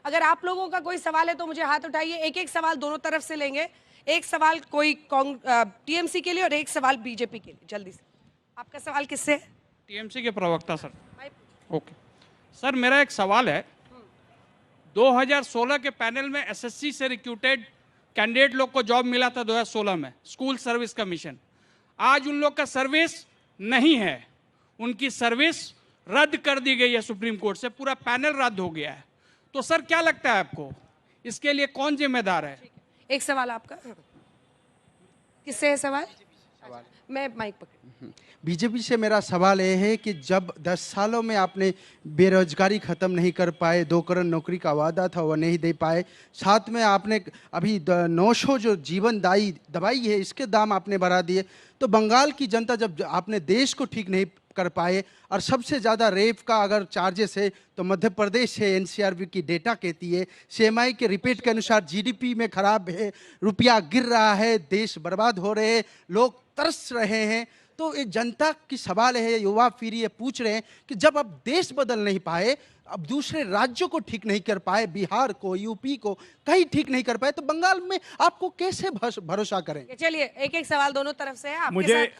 अगर आप लोगों का कोई सवाल है तो मुझे हाथ उठाइए। एक एक सवाल दोनों तरफ से लेंगे। एक सवाल कोई टीएमसी के लिए और एक सवाल बीजेपी के लिए। जल्दी से, आपका सवाल किससे है? टीएमसी के प्रवक्ता सर। ओके सर, मेरा एक सवाल है। 2016 के पैनल में एसएससी से रिक्रूटेड कैंडिडेट लोग को जॉब मिला था 2016 में, स्कूल सर्विस कमीशन। आज उन लोग का सर्विस नहीं है, उनकी सर्विस रद्द कर दी गई है सुप्रीम कोर्ट से, पूरा पैनल रद्द हो गया है। तो सर क्या लगता है आपको, इसके लिए कौन जिम्मेदार है? एक सवाल आपका किससे है सवाल? मैं माइक पकड़। बीजेपी से मेरा सवाल ये है कि जब 10 सालों में आपने बेरोजगारी ख़त्म नहीं कर पाए, 2 करोड़ नौकरी का वादा था वो नहीं दे पाए, साथ में आपने अभी 900 जो जीवनदायी दवाई है इसके दाम आपने बढ़ा दिए, तो बंगाल की जनता जब आपने देश को ठीक नहीं कर पाए, और सबसे ज़्यादा रेप का अगर चार्जेस है तो मध्य प्रदेश है, एनसीआरबी की डेटा कहती है, सीएमआई के रिपोर्ट के अनुसार जीडीपी में खराब है, रुपया गिर रहा है, देश बर्बाद हो रहे हैं, लोग तरस रहे हैं। तो ये जनता की सवाल है, युवा पीढ़ी ये पूछ रहे हैं कि जब अब देश बदल नहीं पाए, अब दूसरे राज्यों को ठीक नहीं कर पाए, बिहार को, यूपी को कहीं ठीक नहीं कर पाए, तो बंगाल में आपको कैसे भरोसा करें? चलिए एक एक सवाल दोनों तरफ से है। मुझे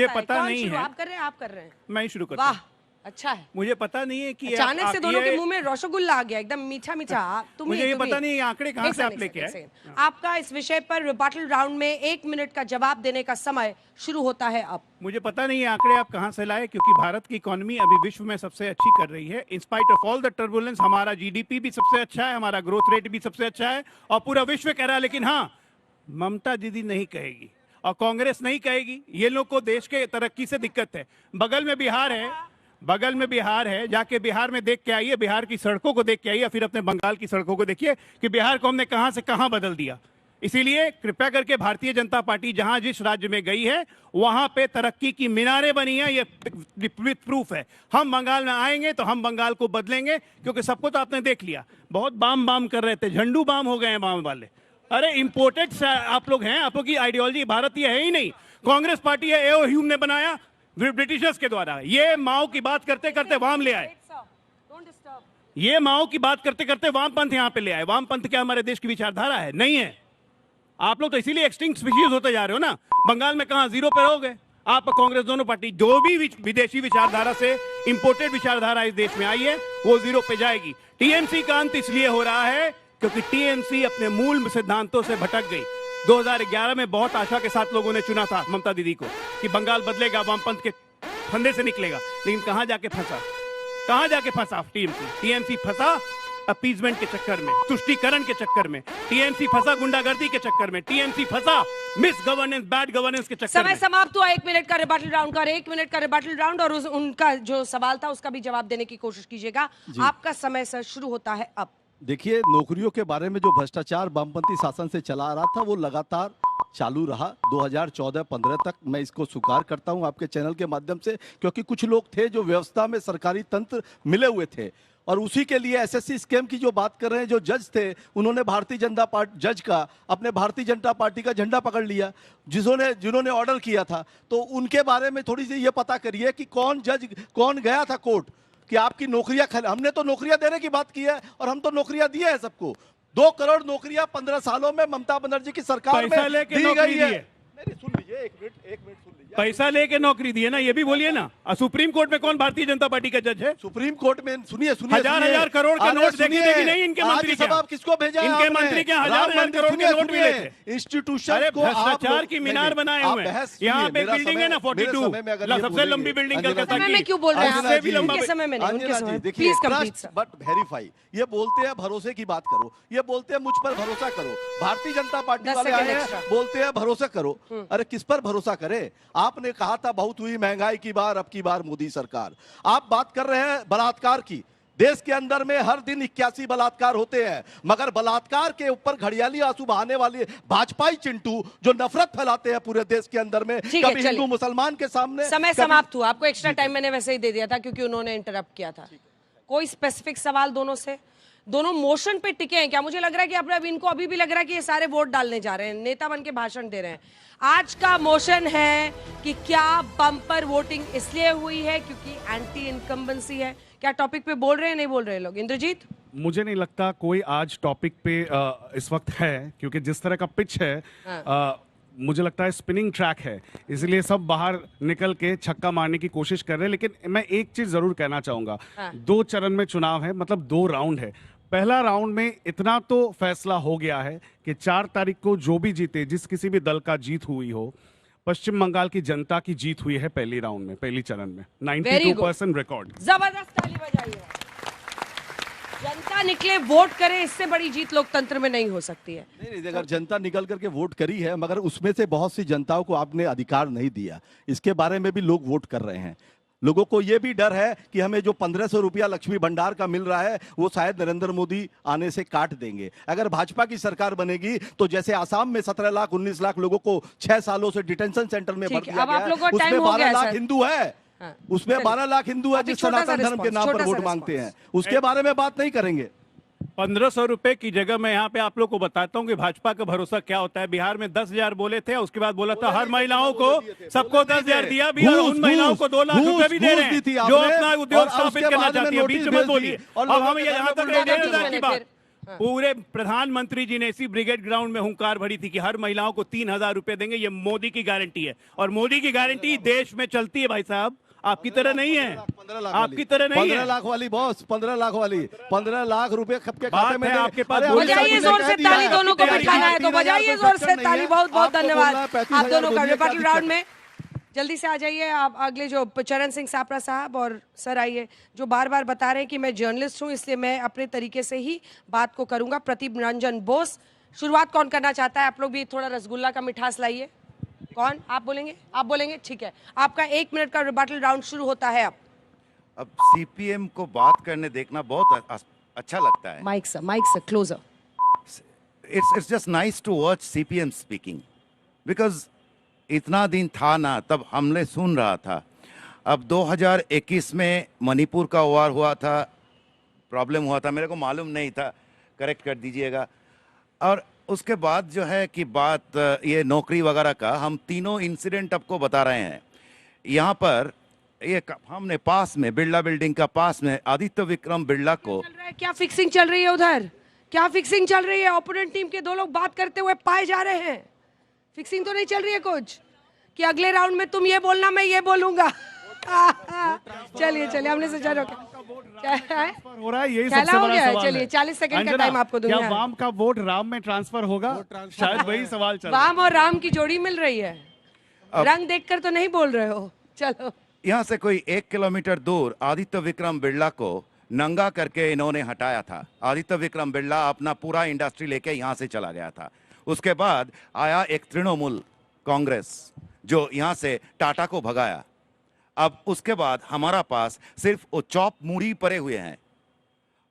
पता नहीं है। आप कर रहे हैं, आप कर रहे हैं? मैं ही शुरू करता हूं। वाह, अच्छा है। मुझे पता नहीं है कि अचानक से दोनों के मुंह में रसगुल्ला आ गया, एकदम मीठा मीठा। मुझे ये पता नहीं आंकड़े कहां से आप लेके आए। आपका इस विषय पर रिबटल राउंड में 1 मिनट का जवाब देने का समय शुरू होता है अब। मुझे पता नहीं है आंकड़े आप कहां से लाए, क्योंकि भारत की इकोनॉमी अभी विश्व में सबसे अच्छी कर रही है। In spite of all the turbulence हमारा जीडीपी भी सबसे अच्छा है, हमारा ग्रोथ रेट भी सबसे अच्छा है, और पूरा विश्व कह रहा है। लेकिन हाँ, ममता दीदी नहीं कहेगी और कांग्रेस नहीं कहेगी। ये लोग को देश के तरक्की से दिक्कत है। बगल में बिहार है, जाके बिहार में देख के आइए, बिहार की सड़कों को देख के आइए, फिर अपने बंगाल की सड़कों को देखिए कि बिहार को हमने कहां से कहां बदल दिया। इसीलिए कृपया करके भारतीय जनता पार्टी जहां जिस राज्य में गई है वहां पे तरक्की की मीनारें बनी है, ये विथ प्रूफ है। हम बंगाल में आएंगे तो हम बंगाल को बदलेंगे, क्योंकि सबको तो आपने देख लिया, बहुत बाम कर रहे थे, झंडू बाम हो गए हैं बाम वाले। अरे इंपोर्टेड आप लोग हैं, आप लोग की आइडियोलॉजी भारतीय है ही नहीं। कांग्रेस पार्टी है, एओ ह्यूम ने बनाया ब्रिटिशर्स के द्वारा। ये माओ की बात करते करते वाम ले आए, ये माओ की बात करते करते वामपंथ यहां पे ले आए। वामपंथ क्या हमारे देश की विचारधारा है? नहीं है। आप लोग तो इसीलिए एक्सटिंक्ट स्पीशीज होते जा रहे हो ना। बंगाल में कहां जीरो पे हो गए आप, कांग्रेस दोनों पार्टी। जो भी विदेशी विचारधारा से इंपोर्टेड विचारधारा इस देश में आई है वो जीरो पे जाएगी। टीएमसी का अंत इसलिए हो रहा है क्योंकि टीएमसी अपने मूल सिद्धांतों से भटक गई। 2011 में बहुत आशा के साथ लोगों ने चुना था ममता दीदी को कि बंगाल बदलेगा, वामपंथ के फंदे से निकलेगा, लेकिन कहां जाके फंसा टीएमसी फंसा अपीजमेंट के चक्कर में, तुष्टीकरण के चक्कर में, टीएमसी फंसा गुंडागर्दी के चक्कर में, टीएमसी फंसा मिस गवर्नेंस, बैड गवर्नेंस के चक्कर में। समय समाप्त हुआ। 1 मिनट का रिबटल राउंड का, 1 मिनट का रिबटल राउंड, और उनका जो सवाल था उसका भी जवाब देने की कोशिश कीजिएगा। आपका समय सर शुरू होता है अब। देखिए, नौकरियों के बारे में जो भ्रष्टाचार वामपंथी शासन से चला आ रहा था वो लगातार चालू रहा 2014-15 तक। मैं इसको स्वीकार करता हूं आपके चैनल के माध्यम से, क्योंकि कुछ लोग थे जो व्यवस्था में सरकारी तंत्र मिले हुए थे, और उसी के लिए एसएससी स्कैम की जो बात कर रहे हैं, जो जज थे उन्होंने भारतीय जनता पार्टी जज का अपने भारतीय जनता पार्टी का झंडा पकड़ लिया, जिन्होंने ऑर्डर किया था। तो उनके बारे में थोड़ी सी ये पता करिए कि कौन गया था कोर्ट कि आपकी नौकरियां हमने तो नौकरियां देने की बात की है, और हम तो नौकरियां दिए हैं सबको। 2 करोड़ नौकरियां 15 सालों में ममता बनर्जी की सरकार में दी गई है। मेरी सुन लीजिए, एक मिनट सुन लीजिए। पैसा लेके नौकरी दी है ना, ये भी बोलिए ना। सुप्रीम कोर्ट में कौन भारतीय जनता पार्टी का जज है? सुप्रीम कोर्ट में सुनिए हजार करोड़ के नोट देगी नहीं इनके मंत्री के। आप किसको भेजा? इनके मंत्री के हजार करोड़ के नोट मिले थे। इंस्टीट्यूशन को भ्रष्टाचार की मीनार बनाए हुए हैं। यहाँ पे बिल्डिंग है ना 42, सबसे लंबी बिल्डिंग कलकत्ता की। मैं क्यों बोल रहे हैं? उससे भी लंबा समय में नहीं, उनके समय। देखिए, ट्रस्ट बट वेरीफाई, ये बोलते हैं भरोसे की बात करो, ये बोलते हैं मुझ पर भरोसा करो। भारतीय जनता पार्टी वाले आए हैं, बोलते हैं भरोसा करो। अरे किस पर भरोसा करे? आपने कहा था बहुत हुई महंगाई की बार, अब की बार मोदी सरकार। आप बात कर रहे हैं बलात्कार की। देश के अंदर में हर दिन 81 बलात्कार होते हैं, मगर बलात्कार के ऊपर घड़ियाली आंसू बहाने वाले भाजपाई चिंटू जो नफरत फैलाते हैं पूरे देश के अंदर में, कभी हिंदू मुसलमान के सामने। समय समाप्त हुआ। आपको एक्स्ट्रा टाइम मैंने वैसे ही दे दिया था क्योंकि उन्होंने इंटरप्ट किया था। कोई स्पेसिफिक सवाल दोनों से? दोनों मोशन पे टिके हैं क्या? मुझे लग रहा है कि अब इनको अभी भी लग रहा है कि ये सारे वोट डालने जा रहे हैं, नेता बन के भाषण दे रहे हैं। आज का मोशन है कि क्या बम्पर वोटिंग इसलिए हुई है क्योंकि एंटी इनकम्बेंसी है। क्या टॉपिक पे बोल रहे हैं, नहीं बोल रहे लोग? इंद्रजीत। मुझे नहीं लगता कोई आज टॉपिक पे इस वक्त है, क्योंकि जिस तरह का पिच है मुझे लगता है स्पिनिंग ट्रैक है, इसलिए सब बाहर निकल के छक्का मारने की कोशिश कर रहे हैं। लेकिन मैं एक चीज जरूर कहना चाहूंगा, 2 चरण में चुनाव है, मतलब 2 राउंड है। पहला राउंड में इतना तो फैसला हो गया है कि 4 तारीख को जो भी जीते, जिस किसी भी दल का जीत हुई हो, पश्चिम बंगाल की जनता की जीत हुई है पहली राउंड में, पहली चरण में 92% रिकॉर्ड। जबरदस्त ताली बजाइए। जनता निकले वोट करे, इससे बड़ी जीत लोकतंत्र में नहीं हो सकती है। नहीं, अगर जनता निकल करके वोट करी है, मगर उसमें से बहुत सी जनताओं को आपने अधिकार नहीं दिया, इसके बारे में भी लोग वोट कर रहे हैं। लोगों को यह भी डर है कि हमें जो 1500 रुपया लक्ष्मी भंडार का मिल रहा है वो शायद नरेंद्र मोदी आने से काट देंगे। अगर भाजपा की सरकार बनेगी तो जैसे आसाम में 17 लाख 19 लाख लोगों को 6 सालों से डिटेंशन सेंटर में भर दिया अब आप गया लोगों है, का टाइम उसमें हो गया 12 लाख सर। हिंदू है, उसमें 12 लाख हिंदू है अभी जिस छोटा सा सनातन धर्म के रिस्पॉन्स, नाम पर छोटा वोट सा मांगते हैं, रिस्पॉन्स। उसके बारे में बात नहीं करेंगे। 1500 रुपए की जगह मैं यहाँ पे आप लोग को बताता हूँ कि भाजपा का भरोसा क्या होता है। बिहार में 10,000 बोले थे, उसके बाद बोला था हर महिलाओं को, सबको 10,000 दिया भी, और उन महिलाओं को 2 लाख रुपए भी दे रहे हैं जो अपना उद्योग स्थापित करना चाहती है। बीच में बोलिए, और हम यहाँ तक 1,500 की बात, पूरे प्रधानमंत्री जी ने इसी ब्रिगेड ग्राउंड में हुंकार भरी थी कि हर महिलाओं को 3,000 रुपए देंगे, ये मोदी की गारंटी है। और मोदी की गारंटी देश में चलती है भाई साहब, आपकी तरह नहीं है, आपकी तरह नहीं है। 15 लाख वाली बॉस, 15 लाख वाली, 15 लाख रुपए सबके खाते में आपके पास। बजाइए जोर से ताली, दोनों को बिठाना है तो बजाइए जोर से ताली। बहुत बहुत धन्यवाद आप दोनों का। रिबटल राउंड में जल्दी से आ जाइए आप, अगले जो चरण सिंह सापरा साहब और सर आइए, जो बार बार बता रहे हैं कि मैं जर्नलिस्ट हूं इसलिए मैं अपने तरीके से ही बात को करूंगा। प्रदीप रंजन बोस, शुरुआत कौन करना चाहता है? आप लोग भी थोड़ा रसगुल्ला का मिठास लाइए। कौन? आप बोलेंगे? आप बोलेंगे, ठीक है। आपका 1 मिनट का रिबटल राउंड शुरू होता है अब सीपीएम को बात करने देखना बहुत अच्छा लगता है। Mike sir closer. It's just nice to watch CPM speaking because इतना दिन था ना, तब हमने सुन रहा था। अब 2021 में मणिपुर का वार हुआ था, प्रॉब्लम हुआ था, मेरे को मालूम नहीं था, करेक्ट कर दीजिएगा। और उसके बाद जो है कि बात ये नौकरी वगैरह का, हम तीनों इंसिडेंट आपको बता रहे हैं। यहाँ पर ये हमने पास में बिरला बिल्डिंग का पास में आदित्य विक्रम बिरला को क्या फिक्सिंग चल रही है उधर? क्या फिक्सिंग चल रही है? ओपोनेंट टीम के 2 लोग बात करते हुए पाए जा रहे हैं। फिक्सिंग तो नहीं चल रही है कुछ कि अगले राउंड में तुम ये बोलना मैं ये बोलूंगा? चलिए हमने सोचा हो रहा है, यही कहला सबसे हो बड़ा गया है। सवाल चलिए है। 40 सेकंड का अंजना, टाइम आपको दूंगा। क्या वाम का वोट राम में ट्रांसफर होगा? शायद वही सवाल चल रहा है। वाम और राम की जोड़ी मिल रही है। रंग देखकर तो नहीं बोल रहे हो? चलो, यहाँ से कोई 1 किलोमीटर दूर आदित्य विक्रम बिरला को नंगा करके इन्होंने हटाया था। आदित्य विक्रम बिरला अपना पूरा इंडस्ट्री लेके यहाँ से चला गया था। उसके बाद आया एक तृणमूल कांग्रेस जो यहाँ से टाटा को भगाया। अब उसके बाद हमारा पास सिर्फ वो चॉप मूड़ी पड़े हुए हैं।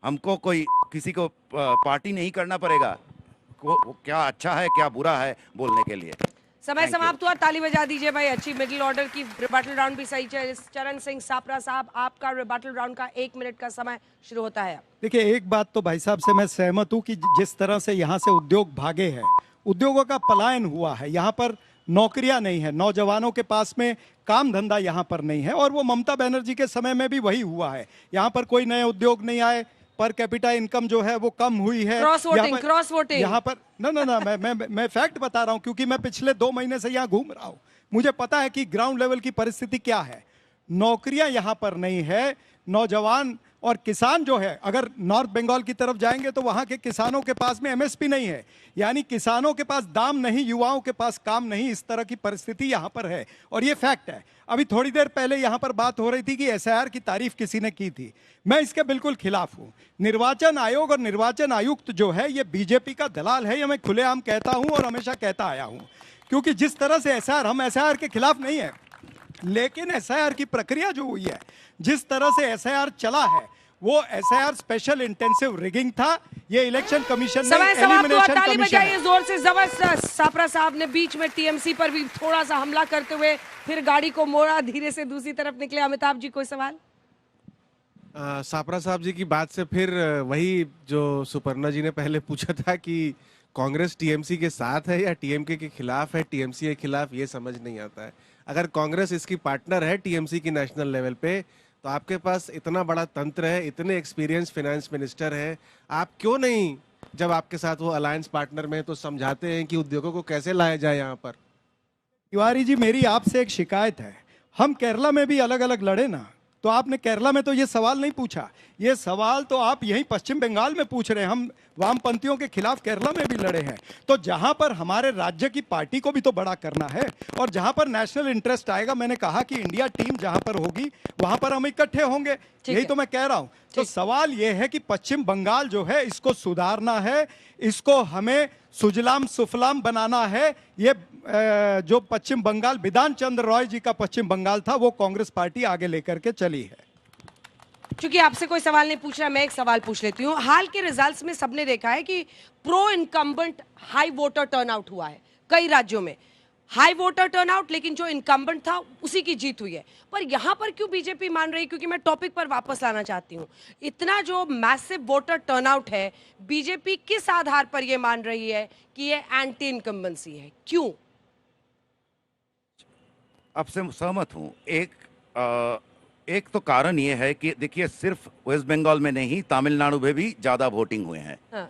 हमको कोई किसी को पार्टी नहीं करना पड़ेगा क्या अच्छा है क्या बुरा है बोलने के लिए। समय समाप्त हुआ, ताली बजा दीजिए भाई। अच्छी मिडिल ऑर्डर की रिबटल राउंड भी सही है। चरण सिंह सापरा साहब, आपका रिबटल राउंड का 1 मिनट का समय शुरू होता है। देखिए, एक बात तो भाई साहब से मैं सहमत हूं कि जिस तरह से यहाँ से उद्योग भागे हैं, उद्योगों का पलायन हुआ है, यहाँ पर नौकरियां नहीं है, नौजवानों के पास में काम धंधा यहाँ पर नहीं है। और वो ममता बनर्जी के समय में भी वही हुआ है। यहाँ पर कोई नए उद्योग नहीं आए, पर कैपिटा इनकम जो है वो कम हुई है। क्रॉस वोटिंग यहाँ पर ना मैं फैक्ट बता रहा हूँ, क्योंकि मैं पिछले 2 महीने से यहाँ घूम रहा हूँ। मुझे पता है कि ग्राउंड लेवल की परिस्थिति क्या है। नौकरियां यहाँ पर नहीं है। नौजवान और किसान जो है, अगर नॉर्थ बंगाल की तरफ जाएंगे तो वहां के किसानों के पास में एमएसपी नहीं है, यानी किसानों के पास दाम नहीं, युवाओं के पास काम नहीं। इस तरह की परिस्थिति यहाँ पर है और ये फैक्ट है। अभी थोड़ी देर पहले यहाँ पर बात हो रही थी कि एसआईआर की तारीफ किसी ने की थी। मैं इसके बिल्कुल खिलाफ हूँ। निर्वाचन आयोग और निर्वाचन आयुक्त जो है ये बीजेपी का दलाल है, ये मैं खुलेआम कहता हूँ और हमेशा कहता आया हूँ। क्योंकि जिस तरह से एसआईआर, हम एसआईआर के खिलाफ नहीं है, लेकिन एसआईआर की प्रक्रिया जो हुई है, जिस तरह से एसआईआर चला है, वो एसआईआर स्पेशल इंटेंसिव रिगिंग था। ये इलेक्शन कमीशन ने एलिमिनेशन ताली कमीशन बजाइए जोर से। जबरदस्त। सापरा साहब ने बीच में टीएमसी पर भी थोड़ा सा हमला करते हुए फिर गाड़ी को मोड़ा, धीरे से दूसरी तरफ निकले। अमिताभ जी, कोई सवाल? सापरा साहब जी की बात से फिर वही जो सुपर्णा जी ने पहले पूछा था कि कांग्रेस टीएमसी के साथ है या टीएमके के खिलाफ है, टीएमसी के खिलाफ, ये समझ नहीं आता है। अगर कांग्रेस इसकी पार्टनर है टीएमसी की नेशनल लेवल पे, तो आपके पास इतना बड़ा तंत्र है, इतने एक्सपीरियंस फाइनेंस मिनिस्टर है, आप क्यों नहीं जब आपके साथ वो अलायंस पार्टनर में तो समझाते हैं कि उद्योगों को कैसे लाया जाए यहाँ पर? तिवारी जी, मेरी आपसे एक शिकायत है। हम केरला में भी अलग अलग लड़े ना, तो आपने केरला में तो ये सवाल नहीं पूछा। ये सवाल तो आप यहीं पश्चिम बंगाल में पूछ रहे हैं। हम वामपंथियों के खिलाफ केरला में भी लड़े हैं। तो जहां पर हमारे राज्य की पार्टी को भी तो बड़ा करना है, और जहां पर नेशनल इंटरेस्ट आएगा, मैंने कहा कि इंडिया टीम जहां पर होगी वहां पर हम इकट्ठे होंगे। यही तो मैं कह रहा हूं। तो सवाल यह है कि पश्चिम बंगाल जो है इसको सुधारना है, इसको हमें सुजलाम सुफलाम बनाना है। ये जो पश्चिम बंगाल बिधान चंद्र रॉय जी का पश्चिम बंगाल था, वो कांग्रेस पार्टी आगे लेकर के चली है। क्योंकि आपसे कोई सवाल नहीं पूछ रहा, मैं एक सवाल पूछ लेती हूँ। हाल के रिजल्ट्स में सबने देखा है कि pro incumbent high voter turnout हुआ है कई राज्यों में, हाई वोटर टर्नआउट, लेकिन जो इनकम्बेंट था उसी की जीत हुई है। पर यहाँ पर क्यों बीजेपी मान रही है? क्योंकि मैं टॉपिक पर वापस लाना चाहती हूँ। इतना जो मैसिव वोटर टर्नआउट है, बीजेपी किस आधार पर यह मान रही है कि ये एंटी इनकम्बेंसी है? क्यों? आपसे सहमत हूँ। एक तो कारण ये है कि देखिए, सिर्फ वेस्ट बंगाल में नहीं, तमिलनाडु में भी ज़्यादा वोटिंग हुए हैं। हाँ।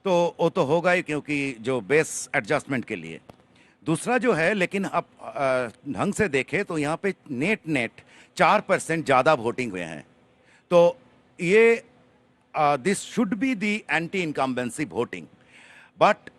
तो वो तो होगा ही, क्योंकि जो बेस एडजस्टमेंट के लिए। दूसरा जो है, लेकिन आप ढंग से देखें तो यहाँ पे नेट 4% ज़्यादा वोटिंग हुए हैं। तो ये this should be the anti incumbency voting. But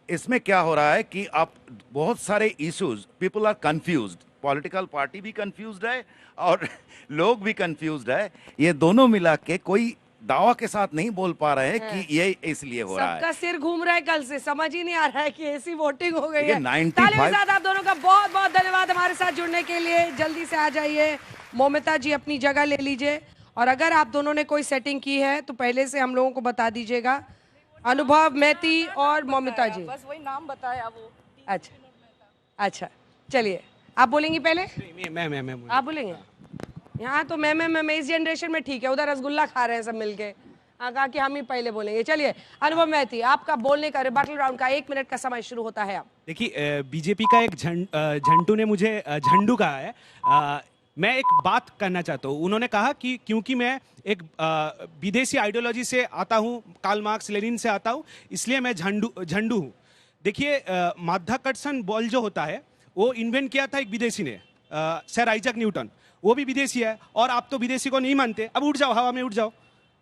इसमें क्या हो रहा है कि आप बहुत सारे issues, people are confused, political party भी कंफ्यूज्ड है और लोग भी कंफ्यूज्ड है। ये दोनों मिला के कोई दावा के साथ नहीं बोल पा रहे हैं कि ये इसलिए हो रहा है। सबका सिर घूम रहा है कल से, समझ ही नहीं आ रहा है कि ऐसी वोटिंग हो गई है। 95 तालियों के साथ आप दोनों का बहुत बहुत धन्यवाद हमारे साथ जुड़ने के लिए। जल्दी से आ जाइए, मौमिता जी अपनी जगह ले लीजिए, और अगर आप दोनों ने कोई सेटिंग की है तो पहले से हम लोगों को बता दीजिएगा। अनुभव मेहती और मौमिता जी, बस वही नाम बताया वो। अच्छा, चलिए आप बोलेंगी पहले? मैं आप बोलेंगे? यहाँ तो मैं इस जनरेशन में ठीक है, उधर रसगुल्ला खा रहे हैं सब मिलके। हाँ, कहा कि हम ही पहले बोलेंगे। चलिए अनुभव मेहती, आपका बोलने का रिबटल राउंड का 1 मिनट का समय शुरू होता है अब। देखिए, बीजेपी का एक झंडू ने मुझे झंडू कहा है। मैं एक बात करना चाहता हूँ। उन्होंने कहा कि क्योंकि मैं एक विदेशी आइडियोलॉजी से आता हूँ, कार्ल मार्क्स लेनिन से आता हूँ, इसलिए मैं झंडू हूँ। देखिए, माध्याकर्षण बल जो होता है वो इन्वेंट किया था एक विदेशी ने, सर आइजैक न्यूटन। वो भी विदेशी है, और आप तो विदेशी को नहीं मानते। अब उड़ जाओ, हवा में उड़ जाओ,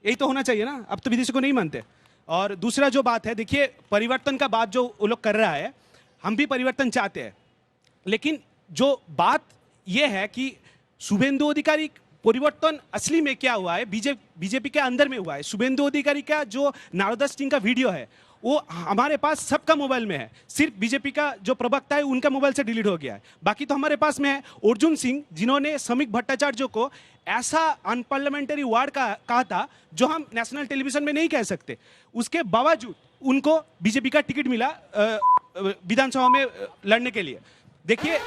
यही तो होना चाहिए ना। अब तो विदेशी को नहीं मानते। और दूसरा जो बात है, देखिए परिवर्तन का बात जो वो लोग कर रहा है, हम भी परिवर्तन चाहते हैं, लेकिन जो बात ये है कि शुभेंदु अधिकारी परिवर्तन असली में क्या हुआ है, बीजेपी के अंदर में हुआ है। शुभेंदु अधिकारी का जो नारदा स्टिंग का वीडियो है वो हमारे पास सबका मोबाइल में है, सिर्फ बीजेपी का जो प्रवक्ता है उनका मोबाइल से डिलीट हो गया है, बाकी तो हमारे पास में है। अर्जुन सिंह, जिन्होंने श्रमिक भट्टाचार्य को ऐसा अनपार्लियामेंट्री वर्ड कहा था जो हम नेशनल टेलीविजन में नहीं कह सकते, उसके बावजूद उनको बीजेपी का टिकट मिला विधानसभा में लड़ने के लिए। देखिए,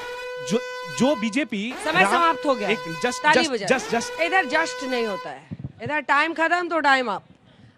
जो बीजेपी समय समाप्त हो गया। जस्ट इधर जस्ट नहीं होता है, इधर टाइम खत्म तो टाइम अप।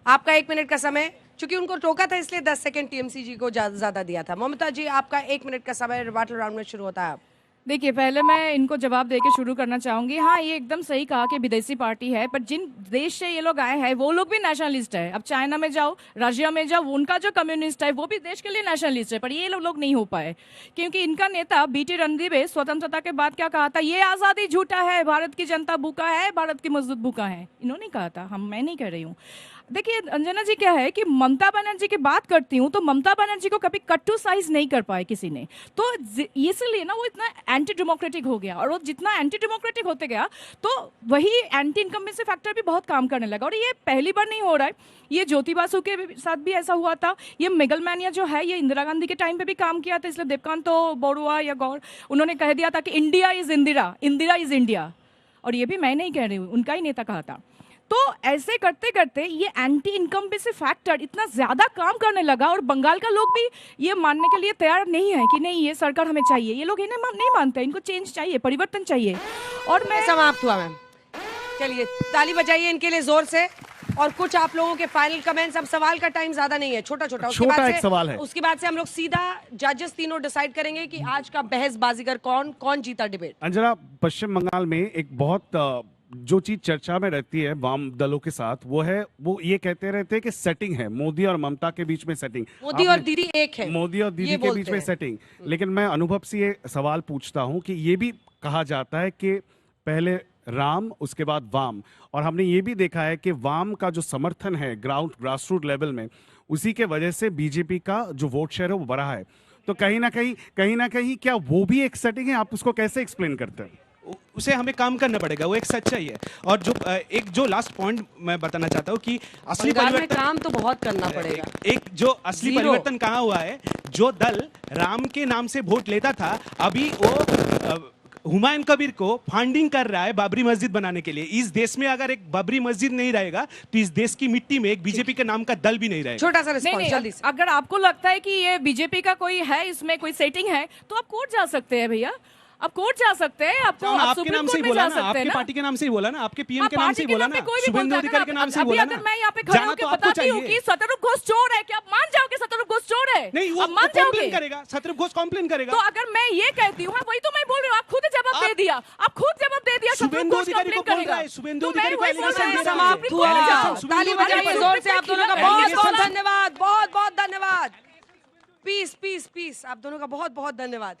आपका 1 मिनट का समय, चूंकि उनको टोका था इसलिए 10 सेकंड टीएमसी जी को ज्यादा दिया था। ममता जी, आपका 1 मिनट का समय रिबटल राउंड में शुरू होता है अब। देखिए, पहले मैं इनको जवाब देके शुरू करना चाहूंगी। हाँ, ये एकदम सही कहा कि विदेशी पार्टी है, पर जिन देश से ये लोग आए हैं वो लोग भी नेशनलिस्ट है। अब चाइना में जाओ, रशिया में जाओ, उनका जो कम्युनिस्ट है वो भी देश के लिए नेशनलिस्ट है, पर ये लोग नहीं हो पाए क्योंकि इनका नेता बीटी रणदीवे स्वतंत्रता के बाद क्या कहा था, ये आज़ादी झूठा है, भारत की जनता भूखा है, भारत की मजदूर भूखा है। इन्होंने कहा था, मैं नहीं कह रही हूँ। देखिए अंजना जी, क्या है कि ममता बनर्जी की बात करती हूँ तो ममता बनर्जी को कभी कट्टू साइज नहीं कर पाए किसी ने, तो इसलिए ना वो इतना एंटी डेमोक्रेटिक हो गया, और वो जितना एंटी डेमोक्रेटिक होते गया तो वही एंटी इनकम्बेंसी फैक्टर भी बहुत काम करने लगा। और ये पहली बार नहीं हो रहा है, ये ज्योति बासु के साथ भी ऐसा हुआ था। ये मेगलमैनिया जो है ये इंदिरा गांधी के टाइम पे भी काम किया था, इसलिए देवकांत बरुआ या गौर उन्होंने कह दिया था कि India is Indira, Indira is India, और ये भी मैं नहीं कह रही हूँ, उनका ही नेता कहा था। तो ऐसे करते करते ये एंटी इनकम्बेंसी फैक्टर इतना ज्यादा काम करने लगा, और बंगाल का लोग भी ये मानने के लिए तैयार नहीं है कि नहीं ये सरकार हमें चाहिए। ये लोग इन्हें नहीं मानते, इनको चेंज चाहिए, परिवर्तन चाहिए। और मैं समाप्त हुआ मैम। चलिए ताली बजाइए इनके लिए जोर से। और कुछ आप लोगों के फाइनल कमेंट्स। अब सवाल का टाइम ज्यादा नहीं है, छोटा एक सवाल है। उसके बाद से हम लोग सीधा जजेस तीनों डिसाइड करेंगे कि आज का बहस बाजीगर कौन जीता डिबेट। अंजना, पश्चिम बंगाल में एक बहुत जो चीज चर्चा में रहती है वाम दलों के साथ वो ये कहते रहते हैं कि सेटिंग है, मोदी और ममता के बीच में सेटिंग, मोदी और दीदी एक है, मोदी और दीदी ये के बोलते बीच में हैं। सेटिंग। लेकिन मैं अनुभव से ये सवाल पूछता हूं कि ये भी कहा जाता है कि पहले राम उसके बाद वाम, और हमने ये भी देखा है कि वाम का जो समर्थन है ग्रासरूट लेवल में, उसी के वजह से बीजेपी का जो वोट शेयर है वो बढ़ा है। तो कहीं ना कहीं क्या वो भी एक सेटिंग है? आप उसको कैसे एक्सप्लेन करते हैं? उसे हमें काम करना पड़ेगा, वो एक सच्चाई है। और जो लास्ट पॉइंट मैं बताना चाहता हूँ कि असली बंगाल में परिवर्तन, काम तो बहुत करना पड़ेगा। एक जो असली Zero। परिवर्तन कहाँ हुआ है, जो दल राम के नाम से वोट लेता था, अभी वो हुमायूं कबीर को फंडिंग कर रहा है बाबरी मस्जिद बनाने के लिए। इस देश में अगर एक बाबरी मस्जिद नहीं रहेगा तो इस देश की मिट्टी में एक बीजेपी के नाम का दल भी नहीं रहेगा। छोटा सा नहीं रिस्पॉन्स नहीं, जल्दी से। अगर आपको लगता है कि ये बीजेपी का कोई है, इसमें कोई सेटिंग है, तो आप कोर्ट जा सकते हैं भैया, आप कोर्ट जा सकते हैं, आपको आप आपके सुप्रीम नाम से कोर्ट ही में बोला जा ना, सकते आपके हैं ना। पार्टी के नाम से ही बोला ना, आपके पीएम हाँ, के नाम पार्टी से ही के बोला नाम ना, पे कोई भी शुभेंदु बोलता है अधिकारी ना। के नाम से ही अभी बोला अगर ना। मैं यहाँ पे खड़ा जाना होकर तो आपको बताती हूँ चाहिए। कि सतरूप घोष चोर है, क्या आप मान जाओगे सतरूप घोष चोर है? नहीं, वो आप मान जाओगे? कंप्लेन करेगा, सतरूप घोष कंप्लेन करेगा। तो अगर मैं ये कहती हूँ, वही तो मैं बोल रही हूँ, आप खुद जवाब दे दिया, आप खुद जवाब दे दिया, सतरूप शुभेंदु घोष अधिकारी को कंप्लेन बोल रहा करेगा। है, शुभेंदु तो मैं अधिकारी को वही बोल allegation रही हूँ, दे रहा है। समाप्त सुप्रीम हुआ। कोर्ट में जाओ। ताली बजाइए जोर से आप दोनों का बहुत बहुत धन्यवाद, बहुत बहुत धन्यवाद। पीस पीस पीस, आप दोनों का बहुत बहुत धन्यवाद।